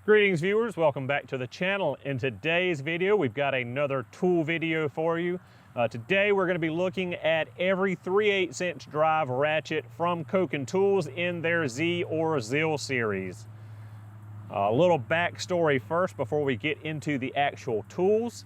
Greetings viewers, welcome back to the channel. In today's video, we've got another tool video for you. Today we're going to be looking at every 3/8 inch drive ratchet from Koken Tools in their Z or ZIL series. A little backstory first before we get into the actual tools.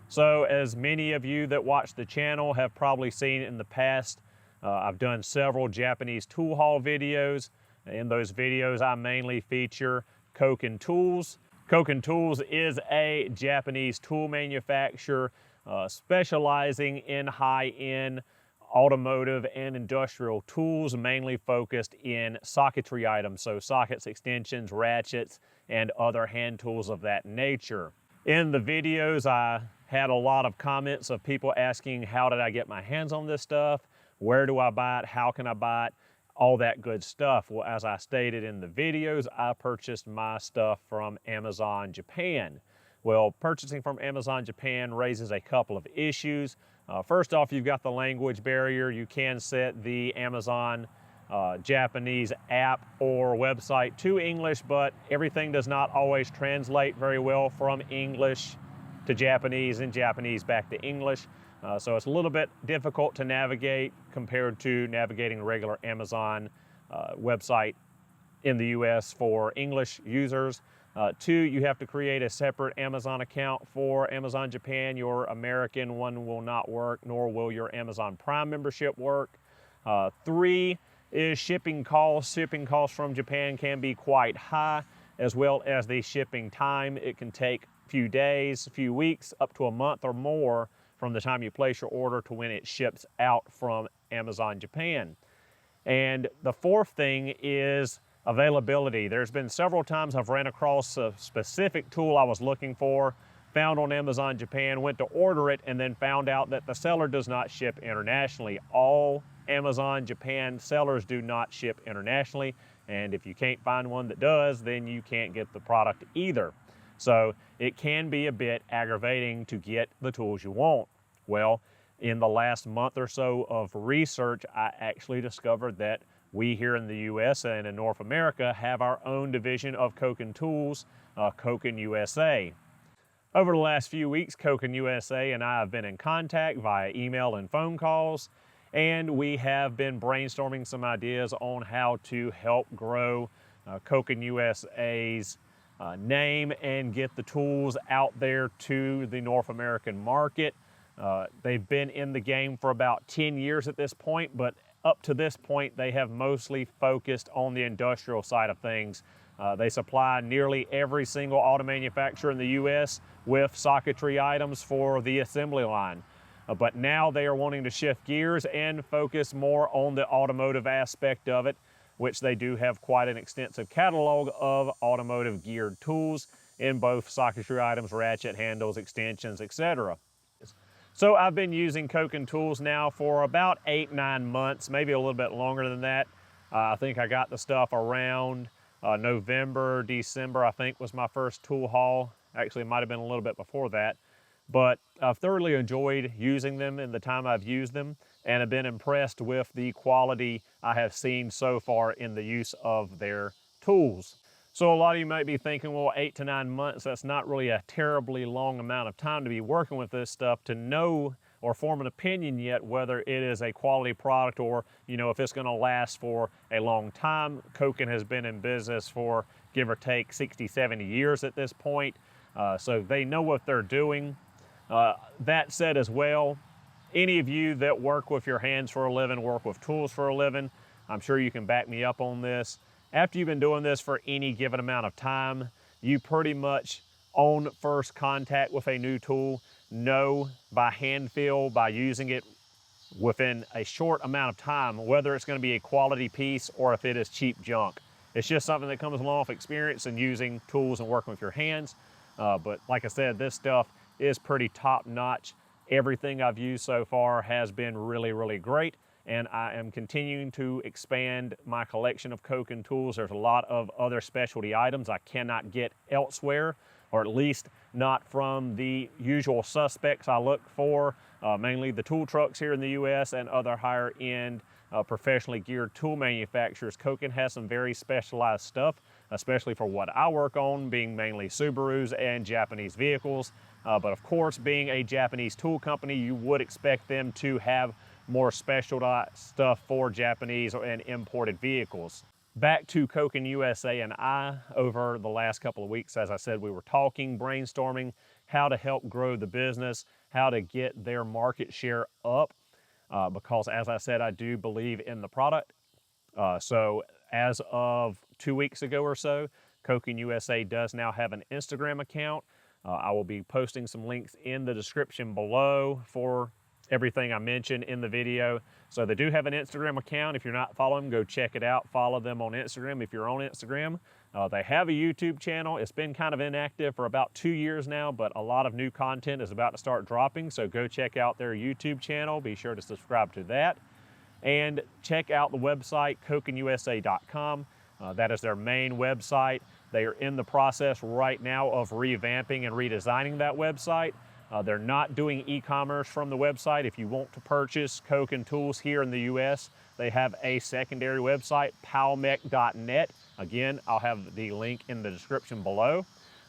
So as many of you that watch the channel have probably seen in the past, I've done several Japanese tool haul videos. In those videos I mainly feature Koken Tools. Koken Tools is a Japanese tool manufacturer specializing in high-end automotive and industrial tools, mainly focused in socketry items, so sockets, extensions, ratchets, and other hand tools of that nature. In the videos, I had a lot of comments of people asking, how did I get my hands on this stuff? Where do I buy it? How can I buy it? All that good stuff. Well, as I stated in the videos, I purchased my stuff from Amazon Japan. Well, purchasing from Amazon Japan raises a couple of issues. First off, you've got the language barrier. You can set the Amazon Japanese app or website to English, but everything does not always translate very well from English to Japanese and Japanese back to English. So it's a little bit difficult to navigate compared to navigating a regular Amazon website in the US for English users. Two, you have to create a separate Amazon account for Amazon Japan. Your American one will not work, nor will your Amazon Prime membership work. Three is shipping costs. Shipping costs from Japan can be quite high, as well as the shipping time. It can take a few days, a few weeks, up to a month or more from the time you place your order to when it ships out from Amazon Japan. And the fourth thing is availability. There's been several times I've ran across a specific tool I was looking for, found on Amazon Japan, went to order it, and then found out that the seller does not ship internationally. All Amazon Japan sellers do not ship internationally, and if you can't find one that does, then you can't get the product either. So it can be a bit aggravating to get the tools you want. Well, in the last month or so of research, I actually discovered that we here in the US and in North America have our own division of Koken Tools, Koken USA. Over the last few weeks, Koken USA and I have been in contact via email and phone calls, and we have been brainstorming some ideas on how to help grow Koken USA's name and get the tools out there to the North American market. They've been in the game for about 10 years at this point, but up to this point, they have mostly focused on the industrial side of things. They supply nearly every single auto manufacturer in the US with socketry items for the assembly line. But now they are wanting to shift gears and focus more on the automotive aspect of it, which they do have quite an extensive catalog of automotive geared tools in both socketry items, ratchet handles, extensions, etc. So I've been using Koken Tools now for about 8-9 months, maybe a little bit longer than that. I think I got the stuff around November, December, I think was my first tool haul. Actually, it might have been a little bit before that. But I've thoroughly enjoyed using them in the time I've used them, and have been impressed with the quality I have seen so far in the use of their tools. So a lot of you might be thinking, well, 8 to 9 months, that's not really a terribly long amount of time to be working with this stuff to know or form an opinion yet whether it is a quality product or, you know, if it's going to last for a long time. Koken has been in business for give or take 60, 70 years at this point, so they know what they're doing. That said as well, any of you that work with your hands for a living, work with tools for a living, I'm sure you can back me up on this. After you've been doing this for any given amount of time, you pretty much on first contact with a new tool know by hand feel, by using it within a short amount of time, whether it's going to be a quality piece or if it is cheap junk. It's just something that comes along with experience and using tools and working with your hands. But like I said, this stuff is pretty top notch. Everything I've used so far has been really, really great. And I am continuing to expand my collection of Koken tools. There's a lot of other specialty items I cannot get elsewhere, or at least not from the usual suspects I look for, mainly the tool trucks here in the US and other higher end professionally geared tool manufacturers, Koken has some very specialized stuff, especially for what I work on, being mainly Subarus and Japanese vehicles. But of course, being a Japanese tool company, you would expect them to have more specialized stuff for Japanese and imported vehicles. Back to Koken USA and I, over the last couple of weeks, as I said, we were talking, brainstorming how to help grow the business, how to get their market share up, because as I said, I do believe in the product. So as of 2 weeks ago or so, Koken USA does now have an Instagram account. I will be posting some links in the description below for everything I mentioned in the video. So they do have an Instagram account. If you're not following them, go check it out. Follow them on Instagram if you're on Instagram. They have a YouTube channel. It's been kind of inactive for about 2 years now, but a lot of new content is about to start dropping. So go check out their YouTube channel. Be sure to subscribe to that. And check out the website, kokenusa.com. That is their main website. They are in the process right now of revamping and redesigning that website. They're not doing e-commerce from the website. If you want to purchase Koken tools here in the US, they have a secondary website, palmec.net. Again, I'll have the link in the description below.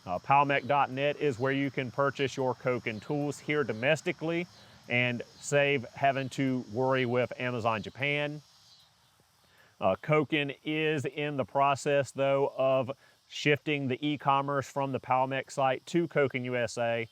Palmec.net is where you can purchase your Koken tools here domestically and save having to worry with Amazon Japan. Koken is in the process, though, of shifting the e-commerce from the Palmec site to Koken USA.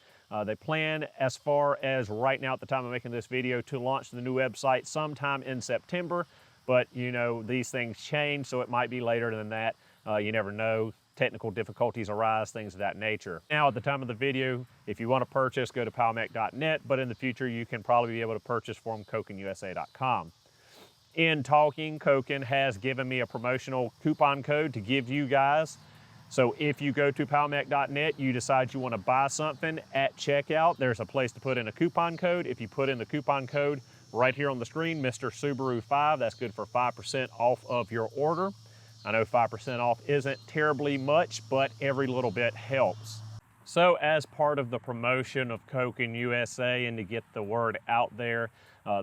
They plan, as far as right now at the time of making this video, to launch the new website sometime in September. But, you know, these things change, so it might be later than that. You never know. Technical difficulties arise, things of that nature. Now, at the time of the video, if you want to purchase, go to palmec.net, but in the future, you can probably be able to purchase from kokenusa.com. In talking, Koken has given me a promotional coupon code to give you guys. So if you go to palmec.net, you decide you want to buy something at checkout, there's a place to put in a coupon code. If you put in the coupon code right here on the screen, Mr. Subaru 5, that's good for 5% off of your order. I know 5% off isn't terribly much, but every little bit helps. So as part of the promotion of Koken USA and to get the word out there,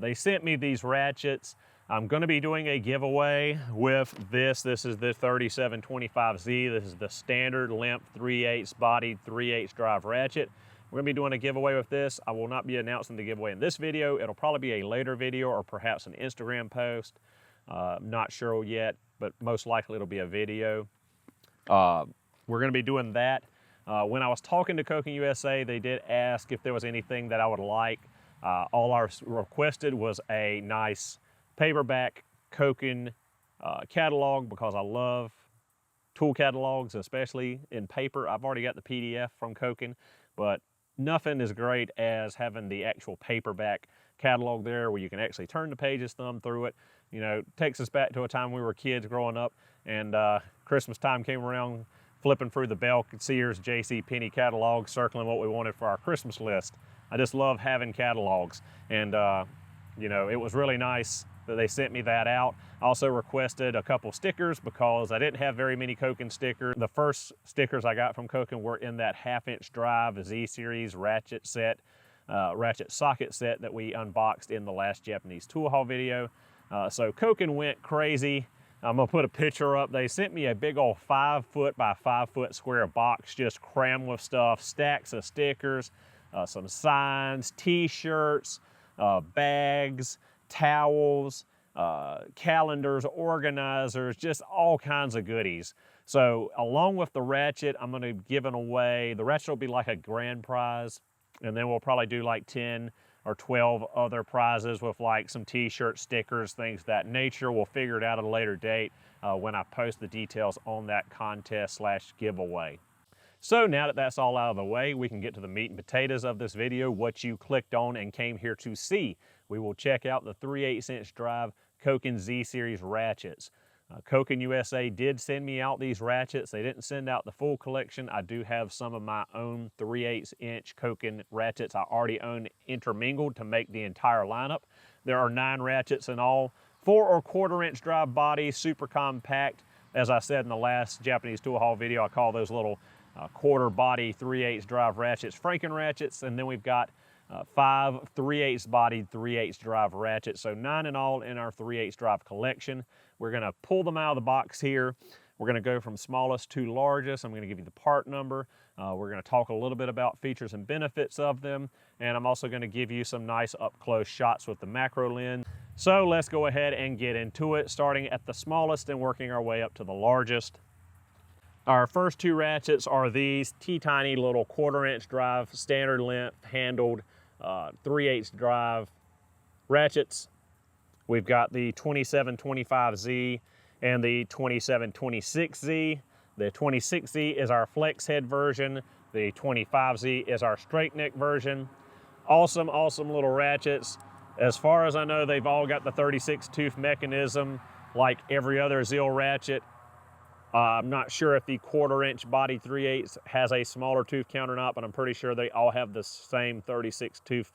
they sent me these ratchets. I'm going to be doing a giveaway with this. This is the 3725Z. This is the standard length 3/8 bodied 3/8 drive ratchet. We're going to be doing a giveaway with this. I will not be announcing the giveaway in this video. It'll probably be a later video or perhaps an Instagram post. Not sure yet, but most likely it'll be a video. We're going to be doing that. When I was talking to Koken USA, they did ask if there was anything that I would like. All I requested was a nice paperback Koken catalog, because I love tool catalogs, especially in paper. I've already got the PDF from Koken, but nothing as great as having the actual paperback catalog there where you can actually turn the pages, thumb through it. You know, it takes us back to a time we were kids growing up, and Christmas time came around, flipping through the Belk, Sears, J.C. Penney catalog, circling what we wanted for our Christmas list. I just love having catalogs, and you know, it was really nice that they sent me that out. I also requested a couple stickers because I didn't have very many Koken stickers. The first stickers I got from Koken were in that 1/2-inch drive Z-Series ratchet set, ratchet socket set that we unboxed in the last Japanese tool haul video. So Koken went crazy. I'm gonna put a picture up. They sent me a big old 5-foot by 5-foot square box just crammed with stuff, stacks of stickers, some signs, t-shirts, bags, towels, calendars, organizers, just all kinds of goodies. So along with the ratchet, I'm going to be giving away, the ratchet will be like a grand prize, and then we'll probably do like 10 or 12 other prizes with like some t-shirts, stickers, things of that nature. We'll figure it out at a later date when I post the details on that contest / giveaway. So now that that's all out of the way, we can get to the meat and potatoes of this video, what you clicked on and came here to see. We will check out the 3/8-inch drive Koken Z-Series ratchets. Koken USA did send me out these ratchets. They didn't send out the full collection. I do have some of my own 3/8-inch Koken ratchets I already own intermingled to make the entire lineup. There are 9 ratchets in all, 4 or 1/4-inch drive body, super compact. As I said in the last Japanese tool haul video, I call those little quarter body 3/8 drive ratchets Franken ratchets. And then we've got 5 3/8 bodied 3/8 drive ratchets, so 9 in all in our 3/8 drive collection. We're gonna pull them out of the box here. We're gonna go from smallest to largest. I'm gonna give you the part number. We're gonna talk a little bit about features and benefits of them, and I'm also gonna give you some nice up-close shots with the macro lens. So let's go ahead and get into it, starting at the smallest and working our way up to the largest. Our first 2 ratchets are these teeny little 1/4" drive, standard length, handled 3/8 drive ratchets. We've got the 2725Z and the 2726Z. The 26Z is our flex head version. The 25Z is our straight neck version. Awesome, awesome little ratchets. As far as I know, they've all got the 36 tooth mechanism like every other Zeal ratchet. I'm not sure if the 1/4" body 3/8 has a smaller tooth count or not, but I'm pretty sure they all have the same 36 tooth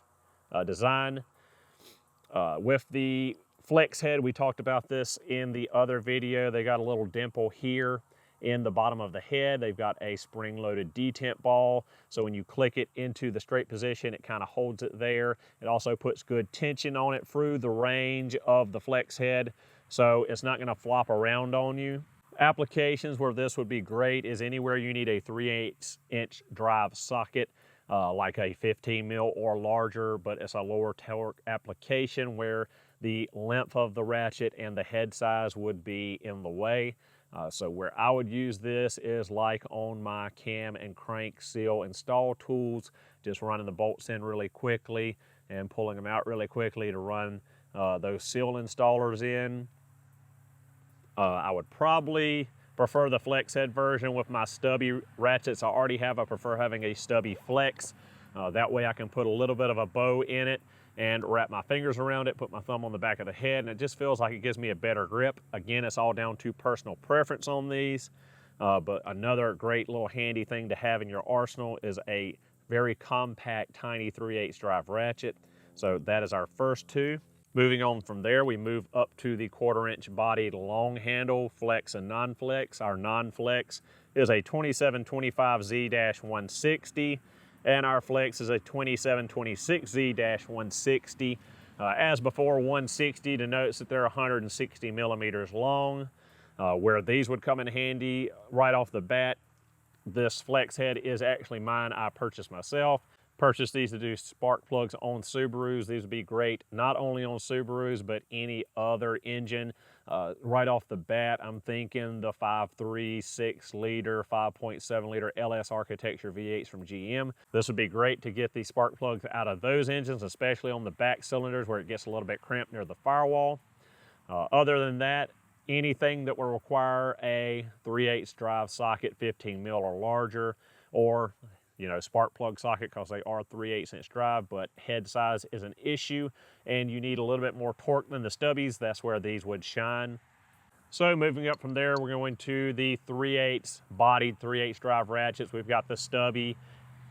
design. With the flex head, we talked about this in the other video. They got a little dimple here in the bottom of the head. They've got a spring-loaded detent ball, so when you click it into the straight position, it kind of holds it there. It also puts good tension on it through the range of the flex head, so it's not going to flop around on you. Applications where this would be great is anywhere you need a 3/8" drive socket, like a 15 mil or larger, but it's a lower torque application where the length of the ratchet and the head size would be in the way. So where I would use this is like on my cam and crank seal install tools, just running the bolts in really quickly and pulling them out really quickly to run those seal installers in. I would probably prefer the flex head version with my stubby ratchets I already have. I prefer having a stubby flex. That way I can put a little bit of a bow in it and wrap my fingers around it, put my thumb on the back of the head, and it just feels like it gives me a better grip. Again, it's all down to personal preference on these, but another great little handy thing to have in your arsenal is a very compact, tiny 3/8 drive ratchet. So that is our first 2. Moving on from there, we move up to the 1/4" bodied long handle, flex and non-flex. Our non-flex is a 2725Z-160, and our flex is a 2726Z-160. As before, 160 denotes that they're 160 millimeters long. Where these would come in handy right off the bat, this flex head is actually mine. I purchased myself. Purchased these to do spark plugs on Subarus. These would be great not only on Subarus, but any other engine. Right off the bat, I'm thinking the 5.3, 6 liter, 5.7 liter LS architecture V8s from GM. This would be great to get these spark plugs out of those engines, especially on the back cylinders where it gets a little bit cramped near the firewall. Other than that, anything that will require a 3/8 drive socket, 15 mil or larger, or spark plug socket, because they are 3/8" drive, but head size is an issue and you need a little bit more torque than the stubbies. That's where these would shine. So moving up from there, we're going to the 3/8 bodied 3/8 drive ratchets. We've got the stubby,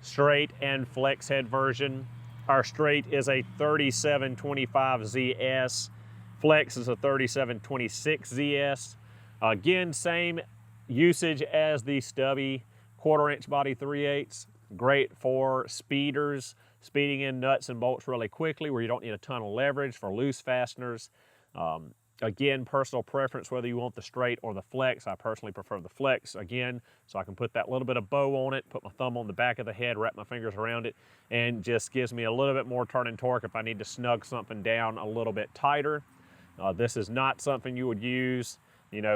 straight, and flex head version. Our straight is a 3725ZS. Flex is a 3726ZS. Again, same usage as the stubby 1/4" body 3/8. Great for speeders, speeding in nuts and bolts really quickly where you don't need a ton of leverage for loose fasteners. Again, personal preference whether you want the straight or the flex. I personally prefer the flex, again, so I can put that little bit of bow on it, put my thumb on the back of the head, wrap my fingers around it, and just gives me a little bit more turn and torque if I need to snug something down a little bit tighter. This is not something you would use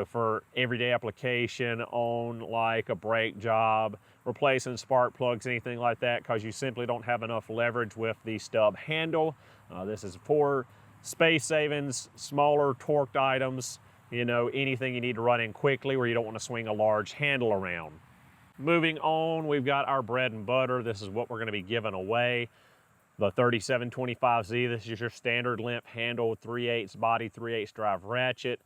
for everyday application on like a brake job, replacing spark plugs, anything like that, because you simply don't have enough leverage with the stub handle. This is for space savings, smaller torqued items, anything you need to run in quickly where you don't want to swing a large handle around. Moving on, we've got our bread and butter. This is what we're going to be giving away. The 3725Z, this is your standard length handle, 3/8 body, 3/8 drive ratchet.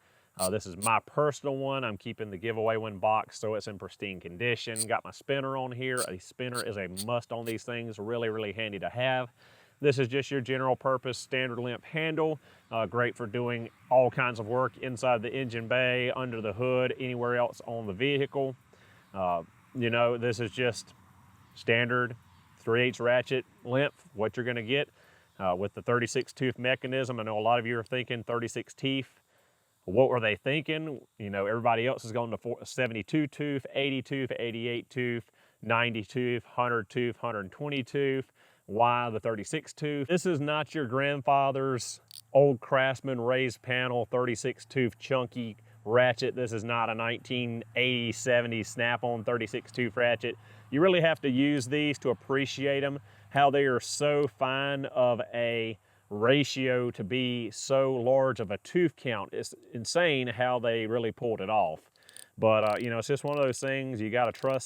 This is my personal one. I'm keeping the giveaway one boxed so it's in pristine condition. Got my spinner on here. A spinner is a must on these things. Really, really handy to have. This is just your general purpose standard length handle. Great for doing all kinds of work inside the engine bay, under the hood, anywhere else on the vehicle. This is just standard 3/8 ratchet length, what you're gonna get with the 36 tooth mechanism. I know a lot of you are thinking 36 teeth. What were they thinking? You know, everybody else is going to 72 tooth, 80 tooth, 88 tooth, 90 tooth, 100 tooth, 120 tooth. Why the 36 tooth? This is not your grandfather's old Craftsman raised panel 36 tooth chunky ratchet. This is not a 1980s, 70s snap-on 36 tooth ratchet. You really have to use these to appreciate them, how they are so fine of a ratio to be so large of a tooth count. It's insane how they really pulled it off. But you know, it's just one of those things you got to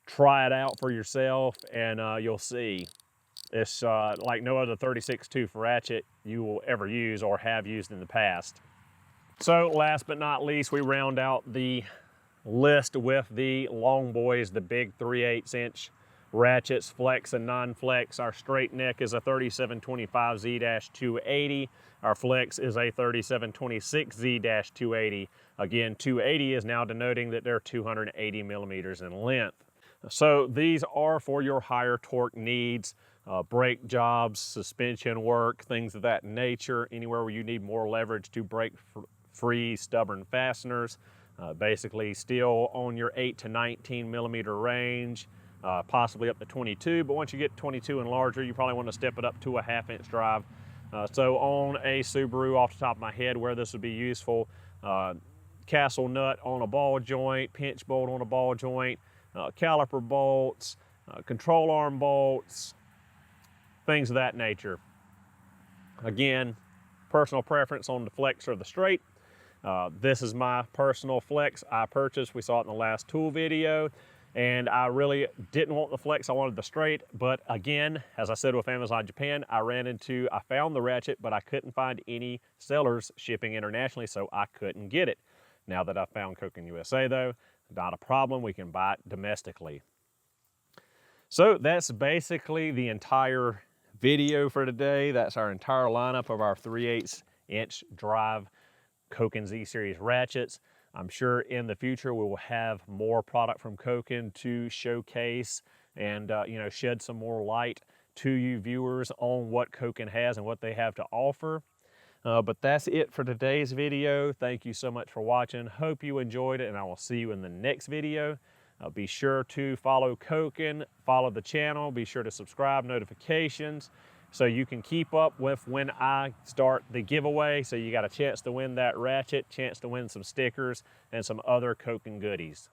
try it out for yourself, and you'll see. It's like no other 36 tooth ratchet you will ever use or have used in the past. So last but not least, we round out the list with the long boys, the big 3/8 inch ratchets, flex and non-flex. Our straight neck is a 3725Z-280. Our flex is a 3726Z-280. Again, 280 is now denoting that they're 280 millimeters in length. So these are for your higher torque needs, brake jobs, suspension work, things of that nature, anywhere where you need more leverage to break free stubborn fasteners. Basically still on your 8 to 19 millimeter range. Possibly up to 22, but once you get 22 and larger, you probably want to step it up to a 1/2 inch drive. So on a Subaru, off the top of my head, where this would be useful, castle nut on a ball joint, pinch bolt on a ball joint, caliper bolts, control arm bolts, things of that nature. Again, personal preference on the flex or the straight. This is my personal flex I purchased. We saw it in the last tool video. And I really didn't want the flex, I wanted the straight. But again, as I said with Amazon Japan, I found the ratchet, but I couldn't find any sellers shipping internationally, so I couldn't get it. Now that I found Koken USA though, not a problem, we can buy it domestically. So that's basically the entire video for today. That's our entire lineup of our 3/8 inch drive Koken Z series ratchets. I'm sure in the future we will have more product from Koken to showcase and you know, shed some more light to you viewers on what Koken has and what they have to offer. But that's it for today's video. Thank you so much for watching. Hope you enjoyed it, and I will see you in the next video. Be sure to follow Koken, follow the channel, be sure to subscribe, notifications, so you can keep up with when I start the giveaway. So you got a chance to win that ratchet, chance to win some stickers and some other Koken goodies.